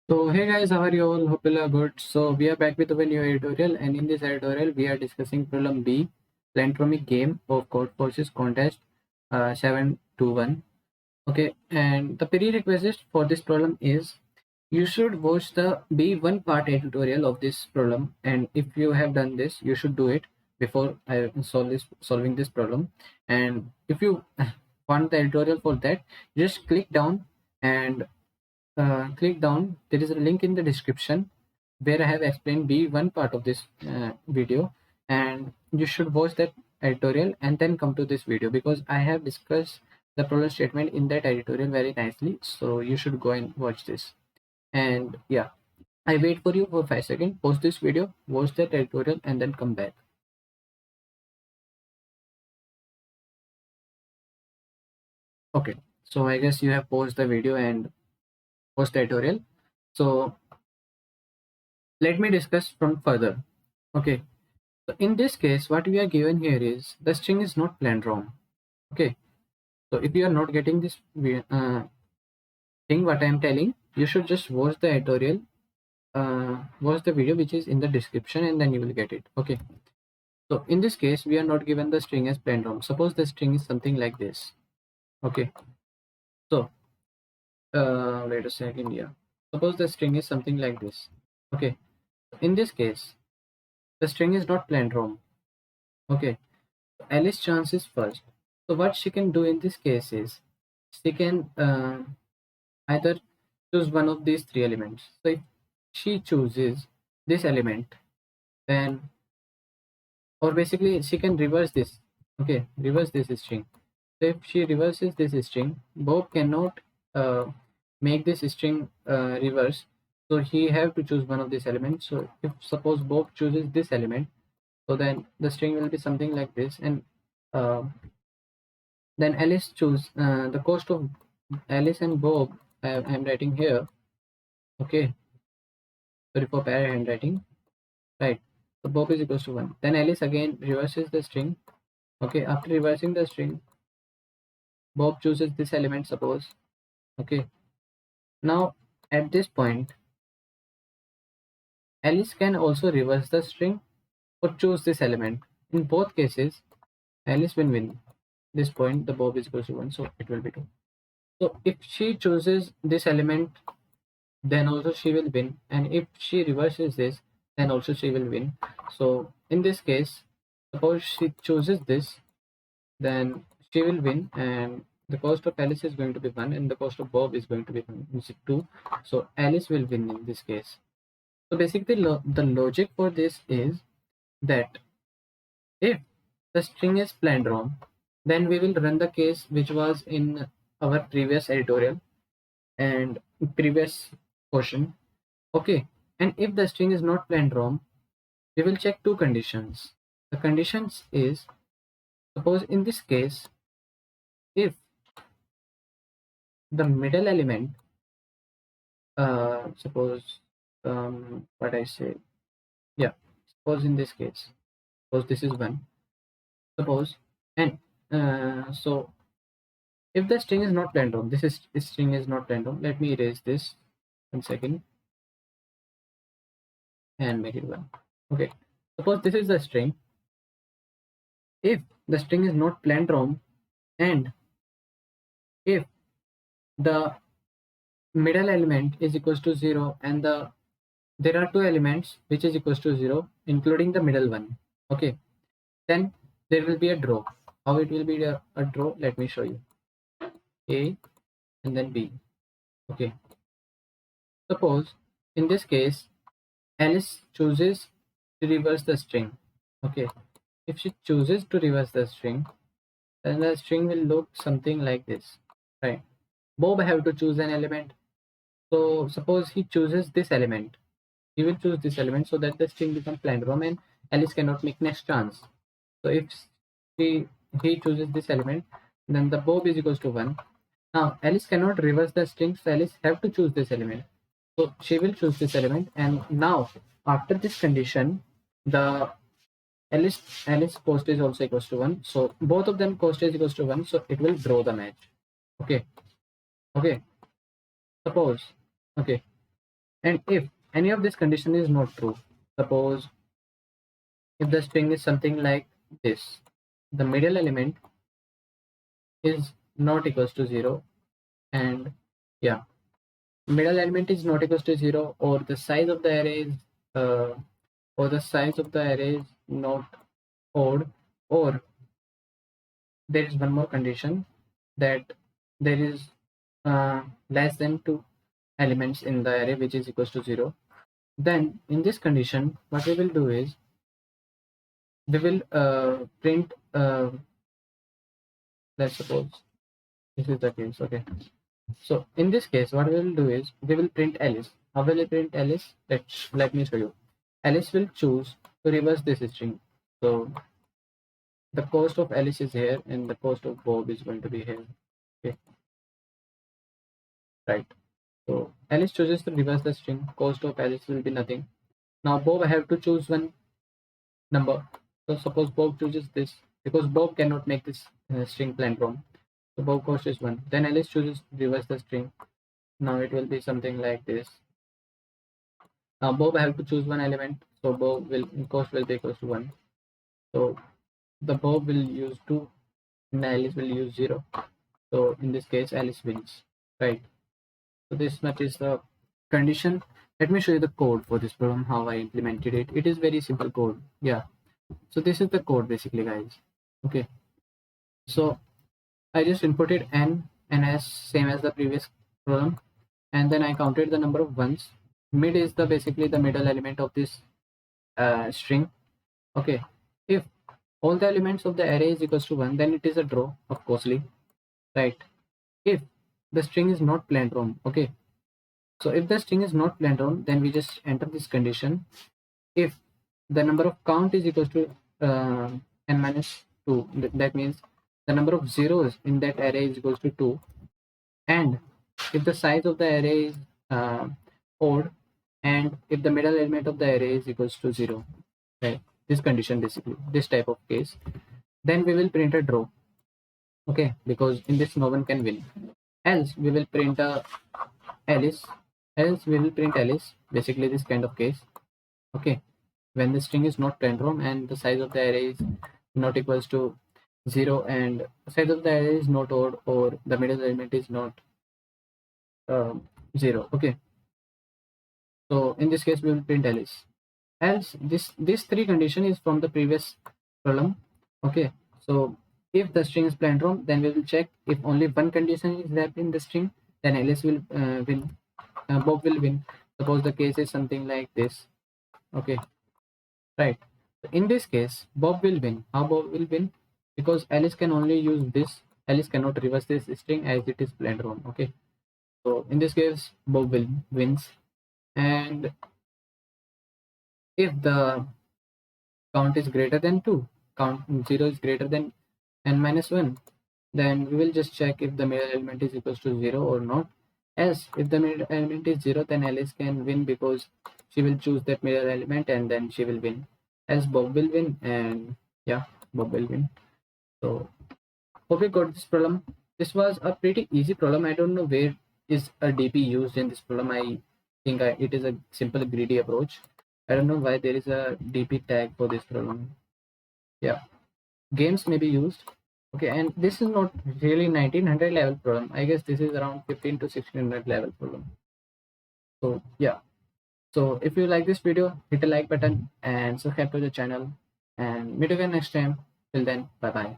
So hey guys, how are you all? Hope you are good. So we are back with a new editorial, and in this editorial we are discussing problem B, Plantromic game of Code Forces contest 721. Okay, and the prerequisite for this problem is you should watch the B1 part editorial of this problem, and if you have done this, you should do it before I solving this problem. And if you want the editorial for that, just click down and click down. There is a link in the description where I have explained B1 part of this video, and you should watch that editorial and then come to this video because I have discussed the problem statement in that editorial very nicely. So you should go and watch this. And yeah, I wait for you for 5 seconds. Pause this video, watch that editorial, and then come back. Okay, so I guess you have paused the video and paused the editorial. So let me discuss from further. Okay, so in this case, what we are given here is the string is not palindrome. Okay, so if you are not getting this thing, what I am telling, you should just watch the editorial, watch the video which is in the description, and then you will get it. Okay, so in this case, we are not given the string as palindrome. Suppose the string is something like this. Okay, so wait a second. Yeah, suppose the string is something like this. Okay, in this case, the string is not palindrome. Okay, Alice chance is first. So what she can do in this case is she can either choose one of these three elements. So if she chooses this element, then or basically she can reverse this. Okay, reverse this string. So if she reverses this string, Bob cannot uh, make this string reverse. So he have to choose one of these elements. So if suppose Bob chooses this element, so then the string will be something like this, and uh, then Alice choose the cost of Alice and Bob. I'm writing here. Okay, sorry for bad handwriting. Right. So Bob is equals to 1. Then Alice again reverses the string. Okay, after reversing the string, Bob chooses this element, suppose. Okay. Now at this point, Alice can also reverse the string or choose this element. In both cases, Alice will win. This point, the Bob is equals to 1, so it will be 2. So if she chooses this element, then also she will win, and if she reverses this, then also she will win. So in this case, suppose she chooses this, then she will win, and the cost of Alice is going to be 1 and the cost of Bob is going to be 1, which is 2. So Alice will win in this case. So basically the logic for this is that if the string is palindrome, then we will run the case which was in our previous editorial and previous question. Okay, and if the string is not palindrome, we will check two conditions. The conditions is, suppose in this case, if the middle element, suppose, what I say, yeah, suppose in this case, suppose this is 1, suppose, and so if the string is not palindrome, this string is not palindrome, let me erase this 1 second and make it 1. Okay, suppose this is the string. If the string is not palindrome, and if the middle element is equals to 0 and there are two elements which is equals to 0 including the middle one. Okay, then there will be a draw. How it will be a draw, let me show you. A and then B. Okay, suppose in this case Alice chooses to reverse the string. Okay, if she chooses to reverse the string, then the string will look something like this, right? Bob have to choose an element. So suppose he chooses this element, he will choose this element so that the string becomes palindrome and Alice cannot make next chance. So if he, he chooses this element, then the Bob is equals to 1. Now Alice cannot reverse the string, so Alice have to choose this element. So she will choose this element, and now after this condition, the Alice cost is also equals to 1. So both of them cost is equals to 1. So it will draw the match. Okay. Okay. Suppose. Okay. And if any of this condition is not true, suppose if the string is something like this, the middle element is not equals to 0, and yeah, middle element is not equals to 0, or the size of the array is uh, not odd, or there is one more condition, that there is less than 2 elements in the array which is equals to 0. Then in this condition what we will do is we will print let's suppose this is the case. Okay, so in this case what we will do is we will print Alice. How will we print Alice? Let me show you. Alice will choose to reverse this string. So the cost of Alice is here and the cost of Bob is going to be here. Okay, right. So Alice chooses to reverse the string. Cost of Alice will be nothing. Now Bob have to choose one number. So suppose Bob chooses this, because Bob cannot make this string palindrome. So Bob cost is 1. Then Alice chooses to reverse the string. Now it will be something like this. Now Bob have to choose one element. So Bob will cost will be equals to 1. So the Bob will use 2 and Alice will use 0. So in this case Alice wins. Right. So this much is the condition. Let me show you the code for this problem, how I implemented it. It is very simple code. Yeah. So this is the code basically, guys. Okay. So I just inputted n and s same as the previous problem, and then I counted the number of ones. Mid is the basically the middle element of this string. Okay. If all the elements of the array is equals to 1, then it is a draw, of course, right? If the string is not palindrome, okay. So if the string is not palindrome, then we just enter this condition. If the number of count is equals to n minus 2, that means the number of zeros in that array is equals to 2, and if the size of the array is odd, and if the middle element of the array is equals to 0, right? This condition, basically this type of case, then we will print a draw. Okay, because in this no one can win. Else we will print a Alice. Else we will print Alice, basically this kind of case. Okay, when the string is not palindrome and the size of the array is not equals to 0, and size of the array is not odd, or the middle element is not 0. Okay, so in this case we will print Alice. Else this three condition is from the previous problem. Okay, so if the string is palindrome, then we will check if only one condition is left in the string, then Alice will win, Bob will win. Suppose the case is something like this. Okay, right. So in this case Bob will win. How Bob will win? Because Alice can only use this. Alice cannot reverse this string as it is palindrome. Okay, so in this case Bob will wins. And if the count is greater than 2, count 0 is greater than n minus 1, then we will just check if the middle element is equals to 0 or not. Else if the middle element is 0, then Alice can win, because she will choose that middle element and then she will win. Else Bob will win, and yeah, Bob will win. So hope you got this problem. This was a pretty easy problem. I don't know where is a DP used in this problem. I think it is a simple greedy approach. I don't know why there is a DP tag for this problem. Yeah, games may be used. Okay, and this is not really 1900 level problem. I guess this is around 15 to 1600 level problem. So yeah, so if you like this video, hit the like button and subscribe to the channel, and meet again next time. Till then, bye bye.